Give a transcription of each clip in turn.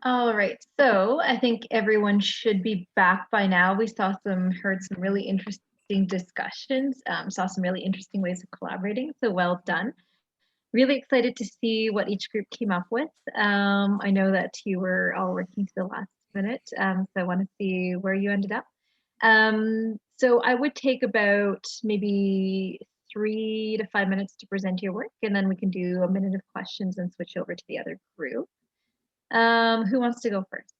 All right, so I think everyone should be back by now. We heard some really interesting discussions, saw some really interesting ways of collaborating, so well done. Really excited to see what each group came up with. I know that you were all working to the last minute, so I want to see where you ended up. So I would take about maybe 3 to 5 minutes to present your work, and then we can do a minute of questions and switch over to the other group. Who wants to go first?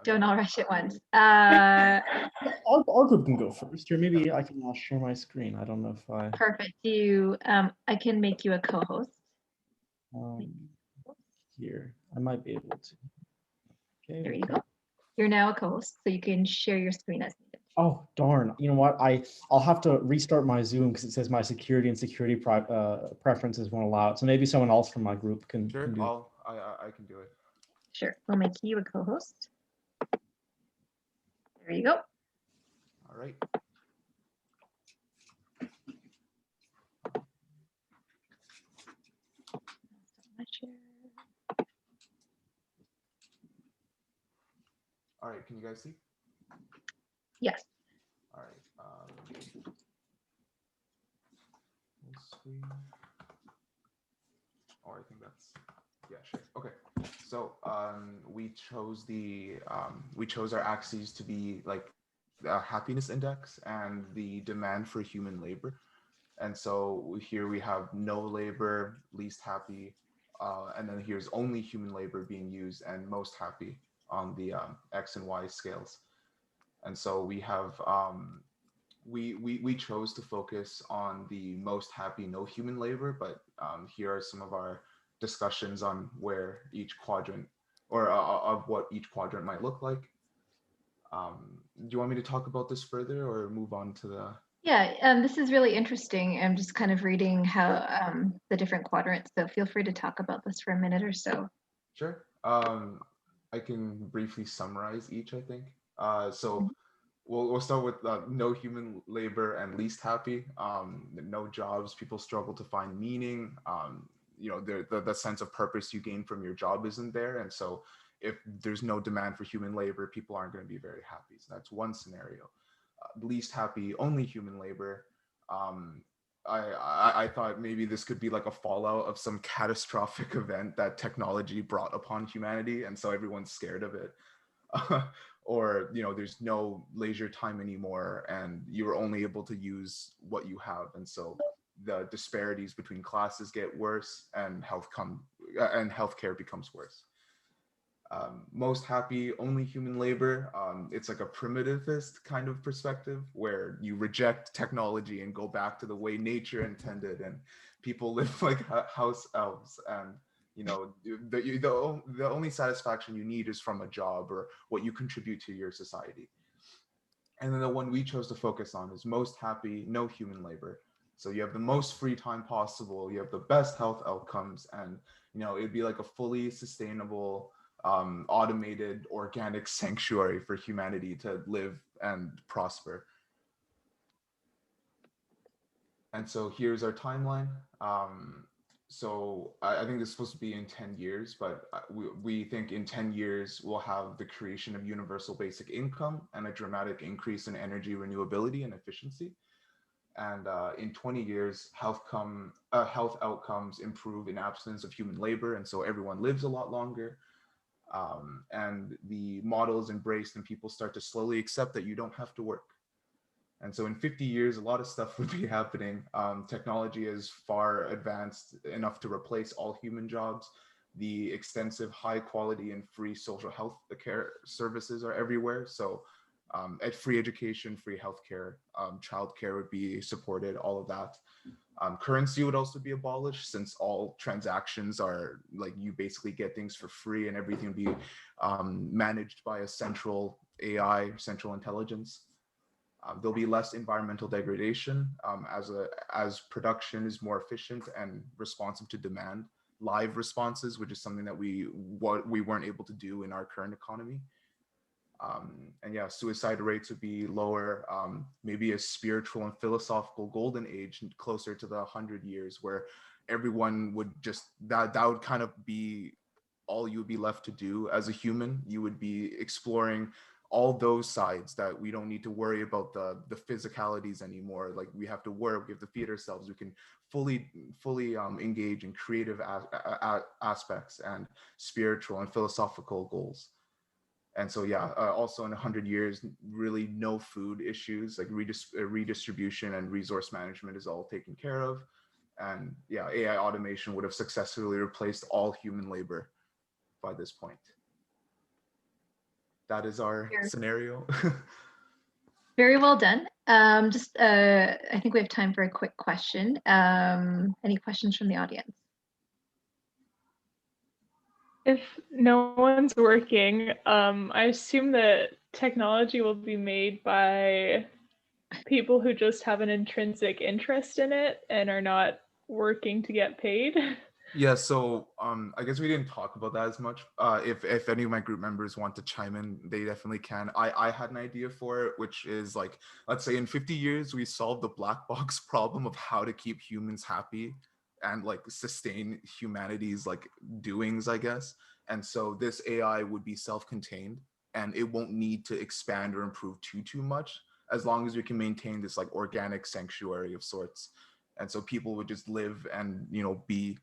Don't all rush at once. Our group can go first, or maybe I can share my screen. I don't know if I. Perfect. I can make you a co-host. Here, I might be able to. Okay. There you go. You're now a co-host, so you can share your screen as needed. Oh darn! You know what? I'll have to restart my Zoom because it says my security preferences won't allow it. So maybe someone else from my group can. Sure, can do I can do it. Sure, we'll make you a co-host. There you go. All right. All right, can you guys see? Yes. All right. Screen. Oh, I think that's, yeah, sure. Okay. So we chose our axes to be like the happiness index and the demand for human labor. And so here we have no labor, least happy, and then here's only human labor being used and most happy on the X and Y scales. And so we have, we chose to focus on the most happy, no human labor, but here are some of our discussions on where each quadrant or of what each quadrant might look like. Do you want me to talk about this further or move on to the? Yeah, this is really interesting. I'm just kind of reading how the different quadrants, so feel free to talk about this for a minute or so. Sure. I can briefly summarize each, I think. So we'll start with no human labor and least happy. No jobs, people struggle to find meaning. You know, the sense of purpose you gain from your job isn't there. And so if there's no demand for human labor, people aren't going to be very happy. So that's one scenario. Least happy, only human labor. I thought maybe this could be like a fallout of some catastrophic event that technology brought upon humanity, and so everyone's scared of it. Or, you know, there's no leisure time anymore, and you're only able to use what you have, and so the disparities between classes get worse, and healthcare becomes worse. Most happy, only human labor. It's like a primitivist kind of perspective where you reject technology and go back to the way nature intended, and people live like house elves, and you know the only satisfaction you need is from a job or what you contribute to your society. And then the one we chose to focus on is most happy, no human labor. So you have the most free time possible, you have the best health outcomes, and you know it'd be like a fully sustainable automated organic sanctuary for humanity to live and prosper. And so here's our timeline. So I think this is supposed to be in 10 years, but we think in 10 years, we'll have the creation of universal basic income and a dramatic increase in energy renewability and efficiency. And in 20 years, health outcomes improve in absence of human labor. And so everyone lives a lot longer. And the model is embraced and people start to slowly accept that you don't have to work. And so in 50 years, a lot of stuff would be happening. Technology is far advanced enough to replace all human jobs. The extensive high quality and free social health care services are everywhere. So at free education, free healthcare, childcare would be supported, all of that. Currency would also be abolished since all transactions are like you basically get things for free and everything would be managed by a central AI, central intelligence. There'll be less environmental degradation as production is more efficient and responsive to demand. Live responses, which is something that we weren't able to do in our current economy. And yeah, suicide rates would be lower. Maybe a spiritual and philosophical golden age closer to the 100 years, where everyone would just, that would kind of be all you would be left to do as a human. You would be exploring all those sides that we don't need to worry about the physicalities anymore. Like we have to work, we have to feed ourselves. We can fully engage in creative aspects and spiritual and philosophical goals. And so yeah, also in 100 years, really no food issues, like redistribution and resource management is all taken care of. And yeah, AI automation would have successfully replaced all human labor by this point. That is our scenario. Very well done. I think we have time for a quick question. Any questions from the audience? If no one's working, I assume that technology will be made by people who just have an intrinsic interest in it and are not working to get paid. Yeah, so I guess we didn't talk about that as much. If any of my group members want to chime in, they definitely can. I had an idea for it, which is like, let's say in 50 years, we solve the black box problem of how to keep humans happy and like sustain humanity's like doings, I guess. And so this AI would be self-contained and it won't need to expand or improve too much, as long as we can maintain this like organic sanctuary of sorts. And so people would just live and, you know, be,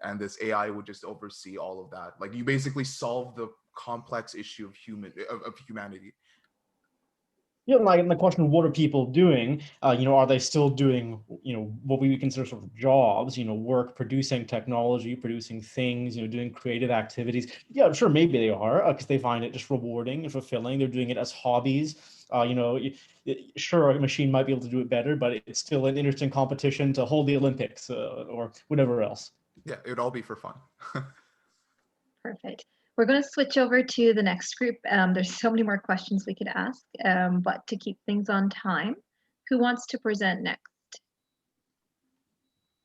and this AI would just oversee all of that. Like you basically solve the complex issue of humanity. You know, like in the question, what are people doing? You know, are they still doing, you know, what we would consider sort of jobs, you know, work, producing technology, producing things, you know, doing creative activities? Yeah, sure, maybe they are, because they find it just rewarding and fulfilling. They're doing it as hobbies. You know, sure, a machine might be able to do it better, but it's still an interesting competition to hold the Olympics or whatever else. Yeah, it would all be for fun. Perfect. We're going to switch over to the next group. There's so many more questions we could ask, but to keep things on time, who wants to present next?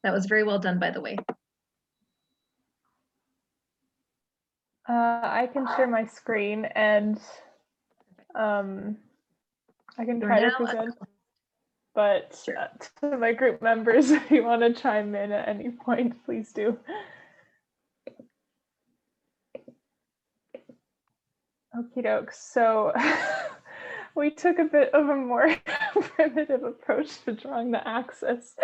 That was very well done, by the way. I can share my screen and I can try to present, but to my group members, if you want to chime in at any point, please do. Okie doke. So we took a bit of a more primitive approach to drawing the axis.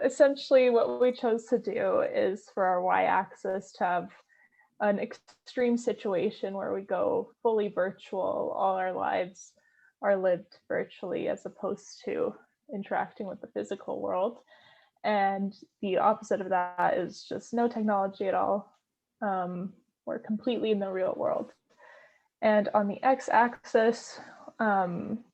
Essentially, what we chose to do is for our y-axis to have an extreme situation where we go fully virtual. All our lives are lived virtually as opposed to interacting with the physical world. And the opposite of that is just no technology at all. We're completely in the real world. And on the x-axis,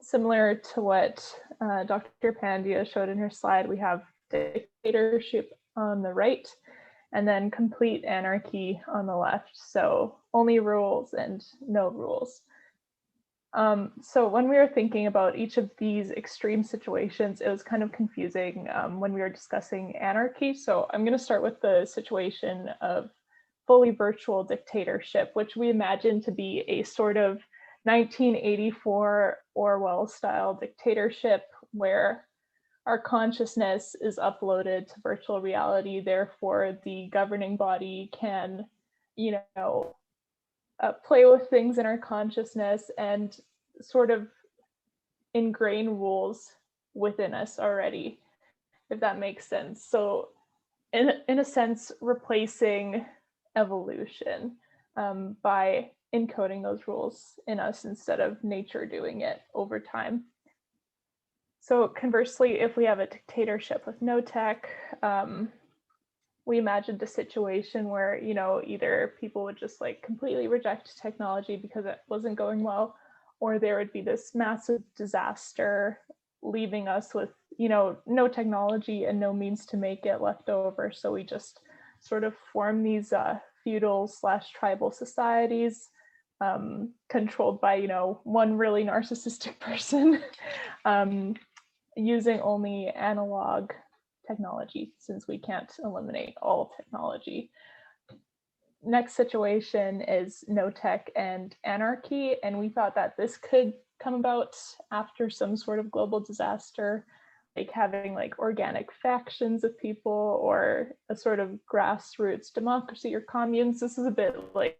similar to what Dr. Pandya showed in her slide, we have dictatorship on the right, and then complete anarchy on the left. So only rules and no rules. So when we were thinking about each of these extreme situations, it was kind of confusing when we were discussing anarchy. So I'm going to start with the situation of fully virtual dictatorship, which we imagine to be a sort of 1984 Orwell-style dictatorship where our consciousness is uploaded to virtual reality. Therefore, the governing body can, you know, play with things in our consciousness and sort of ingrain rules within us already, if that makes sense. So in a sense, replacing evolution by encoding those rules in us instead of nature doing it over time. So conversely, if we have a dictatorship with no tech, we imagined a situation where, you know, either people would just like completely reject technology because it wasn't going well, or there would be this massive disaster leaving us with, you know, no technology and no means to make it left over. So we just sort of form these feudal/tribal societies controlled by, you know, one really narcissistic person using only analog technology, since we can't eliminate all technology. next situation is no tech and anarchy. And we thought that this could come about after some sort of global disaster, like having like organic factions of people or a sort of grassroots democracy or communes. This is a bit like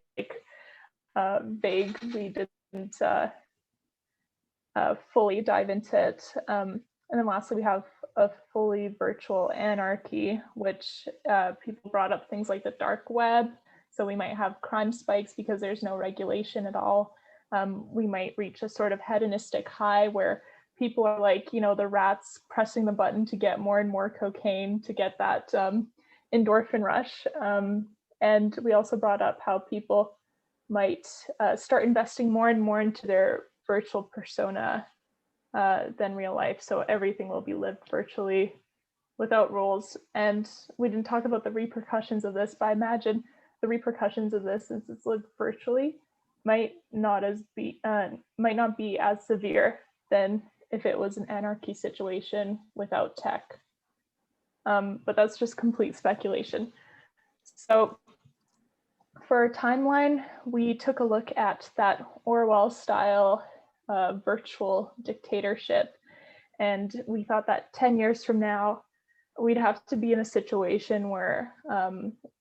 vague. We didn't fully dive into it. And then lastly, we have a fully virtual anarchy, which people brought up things like the dark web. So we might have crime spikes because there's no regulation at all. We might reach a sort of hedonistic high where people are like, you know, the rats pressing the button to get more and more cocaine to get that endorphin rush. And we also brought up how people might start investing more and more into their virtual persona than real life. So everything will be lived virtually without rules. And we didn't talk about the repercussions of this, but I imagine the repercussions of this, since it's lived virtually, might not be as severe than if it was an anarchy situation without tech. But that's just complete speculation. So for our timeline, we took a look at that Orwell style virtual dictatorship. And we thought that 10 years from now, we'd have to be in a situation where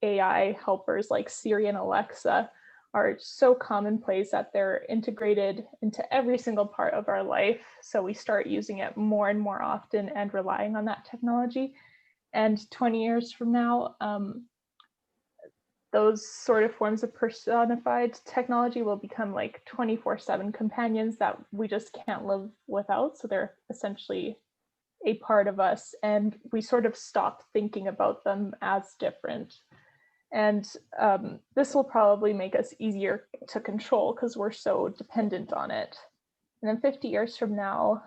AI helpers like Siri and Alexa are so commonplace that they're integrated into every single part of our life. So we start using it more and more often and relying on that technology. And 20 years from now, those sort of forms of personified technology will become like 24/7 companions that we just can't live without. So they're essentially a part of us, and we sort of stop thinking about them as different. And this will probably make us easier to control because we're so dependent on it. And then 50 years from now,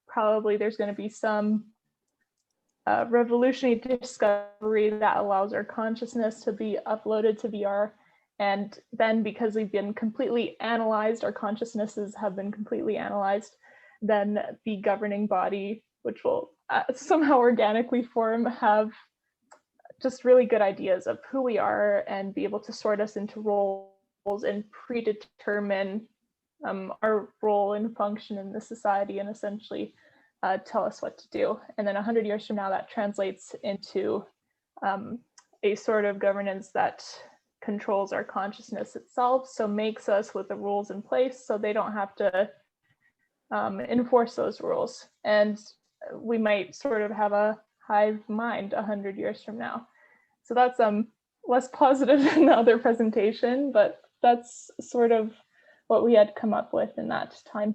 probably there's going to be some revolutionary discovery that allows our consciousness to be uploaded to VR. And then because we've been completely analyzed, our consciousnesses have been completely analyzed, then the governing body, which will somehow organically form, have just really good ideas of who we are and be able to sort us into roles and predetermine our role and function in the society and essentially tell us what to do. And then 100 years from now, that translates into a sort of governance that controls our consciousness itself, so makes us with the rules in place so they don't have to enforce those rules. And we might sort of have a hive mind 100 years from now. So that's less positive than the other presentation, but that's sort of what we had come up with in that time.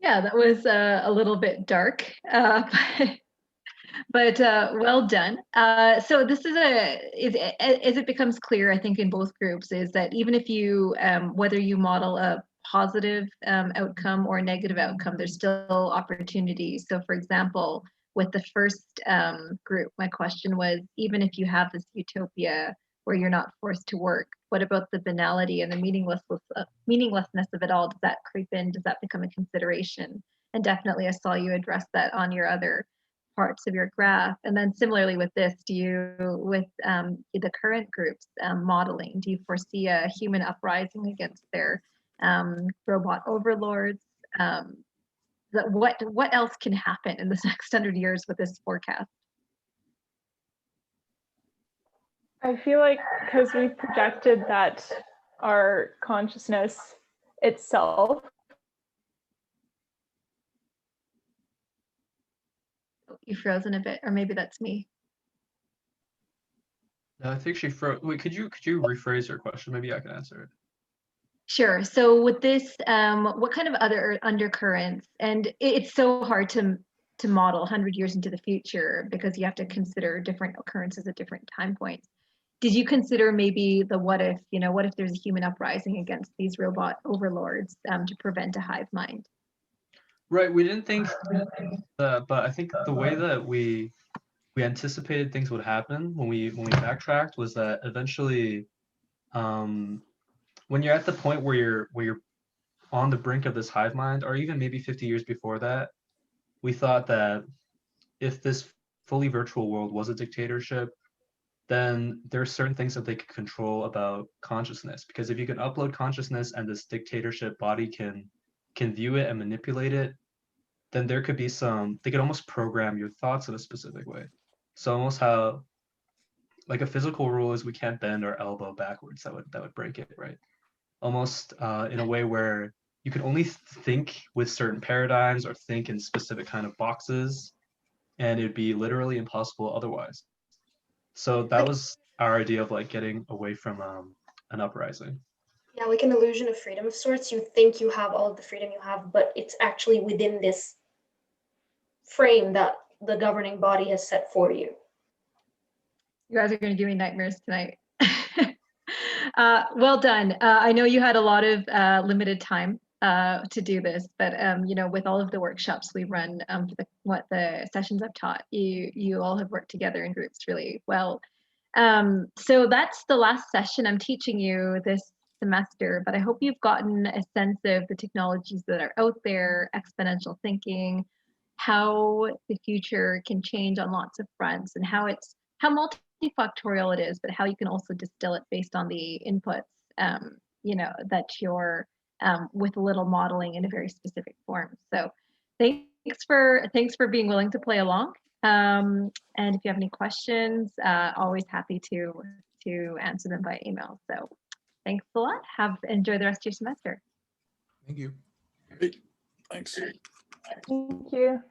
Yeah, that was a little bit dark, but well done. So this is as it becomes clear, I think, in both groups, is that even if you, whether you model a positive outcome or a negative outcome, there's still opportunities. So for example, with the first group, my question was, even if you have this utopia where you're not forced to work, what about the banality and the meaninglessness of it all? Does that creep in? Does that become a consideration? And definitely I saw you address that on your other parts of your graph. And then similarly with this, with the current groups modeling, do you foresee a human uprising against their robot overlords? What else can happen in the next 100 years with this forecast? I feel like because we projected that our consciousness itself. You've frozen a bit, or maybe that's me. No, I think she froze. Wait, could you rephrase your question? Maybe I can answer it. Sure. So with this, what kind of other undercurrents, and it's so hard to model 100 years into the future because you have to consider different occurrences at different time points. Did you consider maybe the what if there's a human uprising against these robot overlords to prevent a hive mind? Right, we didn't think that, but I think the way that we anticipated things would happen when we backtracked was that eventually, when you're at the point where you're on the brink of this hive mind, or even maybe 50 years before that, we thought that if this fully virtual world was a dictatorship, then there are certain things that they can control about consciousness. Because if you can upload consciousness and this dictatorship body can view it and manipulate it, then there could be they could almost program your thoughts in a specific way. So almost how like a physical rule is we can't bend our elbow backwards. That would break it, right? Almost in a way where you can only think with certain paradigms or think in specific kind of boxes, and it'd be literally impossible otherwise. So that was our idea of like getting away from an uprising. Yeah, like an illusion of freedom of sorts. You think you have all of the freedom you have, but it's actually within this frame that the governing body has set for you. You guys are going to give me nightmares tonight. Well done. I know you had a lot of limited time to do this, but you know, with all of the workshops we run for the sessions I've taught, you all have worked together in groups really well. So that's the last session I'm teaching you this semester, but I hope you've gotten a sense of the technologies that are out there, exponential thinking, how the future can change on lots of fronts, and how multifactorial it is, but how you can also distill it based on the inputs, you know, that you're with a little modeling in a very specific form. So thanks for being willing to play along. And if you have any questions, always happy to answer them by email. So thanks a lot. Enjoy the rest of your semester. Thank you. Great. Thanks. Thank you.